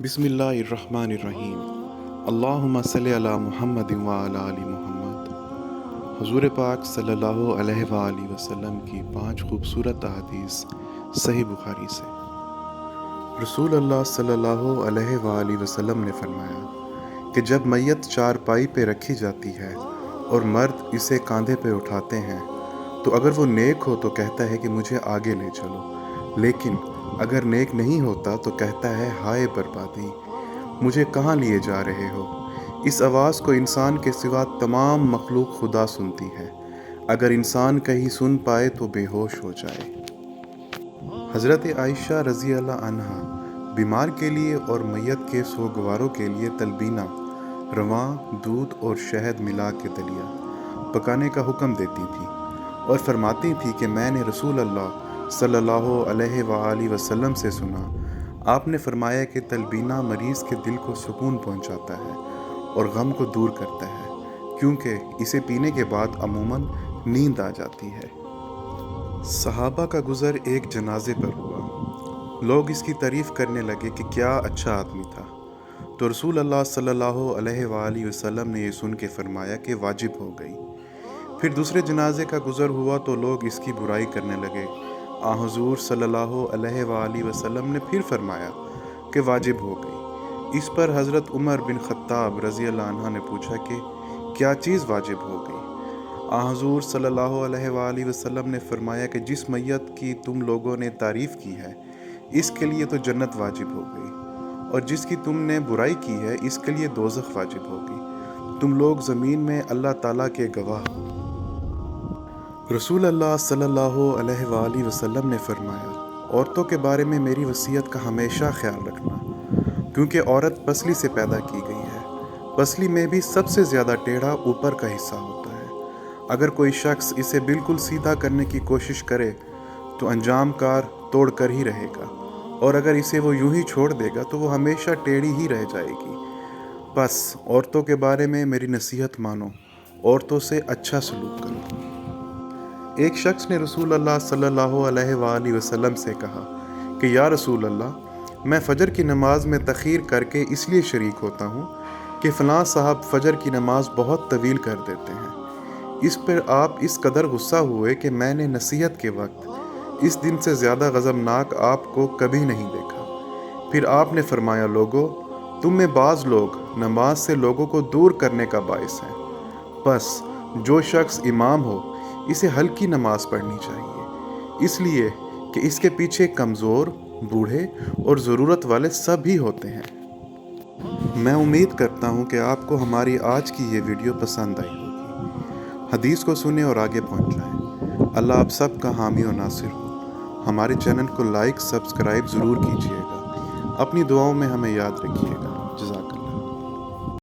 بسم اللہ الرحمن الرحیم۔ اللہم صلی علی محمد وعلی آل محمد۔ حضور پاک صلی اللہ علیہ وآلہ وسلم کی 5 خوبصورت احادیث صحیح بخاری سے۔ رسول اللہ صلی اللہ علیہ وآلہ وسلم نے فرمایا کہ جب میت چارپائی پہ رکھی جاتی ہے اور مرد اسے کاندھے پہ اٹھاتے ہیں تو اگر وہ نیک ہو تو کہتا ہے کہ مجھے آگے لے چلو، لیکن اگر نیک نہیں ہوتا تو کہتا ہے ہائے بربادی، مجھے کہاں لیے جا رہے ہو۔ اس آواز کو انسان کے سوا تمام مخلوق خدا سنتی ہے، اگر انسان کہیں سن پائے تو بے ہوش ہو جائے۔ حضرت عائشہ رضی اللہ عنہا بیمار کے لیے اور میت کے سوگواروں کے لیے تلبینہ، رواں، دودھ اور شہد ملا کے دلیا پکانے کا حکم دیتی تھی اور فرماتی تھی کہ میں نے رسول اللہ صلی اللہ علیہ وآلہ وسلم سے سنا، آپ نے فرمایا کہ تلبینہ مریض کے دل کو سکون پہنچاتا ہے اور غم کو دور کرتا ہے، کیونکہ اسے پینے کے بعد عموماً نیند آ جاتی ہے۔ صحابہ کا گزر ایک جنازے پر ہوا، لوگ اس کی تعریف کرنے لگے کہ کیا اچھا آدمی تھا، تو رسول اللہ صلی اللہ علیہ وآلہ وسلم نے یہ سن کے فرمایا کہ واجب ہو گئی۔ پھر دوسرے جنازے کا گزر ہوا تو لوگ اس کی برائی کرنے لگے، حضور صلی اللہ علیہ وآلہ وسلم نے پھر فرمایا کہ واجب ہو گئی۔ اس پر حضرت عمر بن خطاب رضی اللہ عنہ نے پوچھا کہ کیا چیز واجب ہو گئی؟ حضور صلی اللہ علیہ وآلہ وسلم نے فرمایا کہ جس میت کی تم لوگوں نے تعریف کی ہے اس کے لیے تو جنت واجب ہو گئی، اور جس کی تم نے برائی کی ہے اس کے لیے دوزخ واجب ہوگی، تم لوگ زمین میں اللہ تعالیٰ کے گواہ ہو۔ رسول اللہ صلی اللہ علیہ وآلہ وسلم نے فرمایا، عورتوں کے بارے میں میری وصیت کا ہمیشہ خیال رکھنا، کیونکہ عورت پسلی سے پیدا کی گئی ہے، پسلی میں بھی سب سے زیادہ ٹیڑھا اوپر کا حصہ ہوتا ہے۔ اگر کوئی شخص اسے بالکل سیدھا کرنے کی کوشش کرے تو انجام کار توڑ کر ہی رہے گا، اور اگر اسے وہ یوں ہی چھوڑ دے گا تو وہ ہمیشہ ٹیڑھی ہی رہ جائے گی۔ بس عورتوں کے بارے میں میری نصیحت مانو، عورتوں سے اچھا سلوک کرو۔ ایک شخص نے رسول اللہ صلی اللہ علیہ وآلہ وسلم سے کہا کہ یا رسول اللہ، میں فجر کی نماز میں تاخیر کر کے اس لیے شریک ہوتا ہوں کہ فلاں صاحب فجر کی نماز بہت طویل کر دیتے ہیں۔ اس پر آپ اس قدر غصہ ہوئے کہ میں نے نصیحت کے وقت اس دن سے زیادہ غضبناک آپ کو کبھی نہیں دیکھا۔ پھر آپ نے فرمایا، لوگو، تم میں بعض لوگ نماز سے لوگوں کو دور کرنے کا باعث ہیں، بس جو شخص امام ہو اسے ہلکی نماز پڑھنی چاہیے، اس لیے کہ اس کے پیچھے کمزور، بوڑھے اور ضرورت والے سب ہی ہوتے ہیں۔ میں امید کرتا ہوں کہ آپ کو ہماری آج کی یہ ویڈیو پسند آئی ہوگی۔ حدیث کو سنیں اور آگے پہنچائیں۔ اللہ آپ سب کا حامی و ناصر ہو۔ ہمارے چینل کو لائک، سبسکرائب ضرور کیجیے گا۔ اپنی دعاؤں میں ہمیں یاد رکھیے گا۔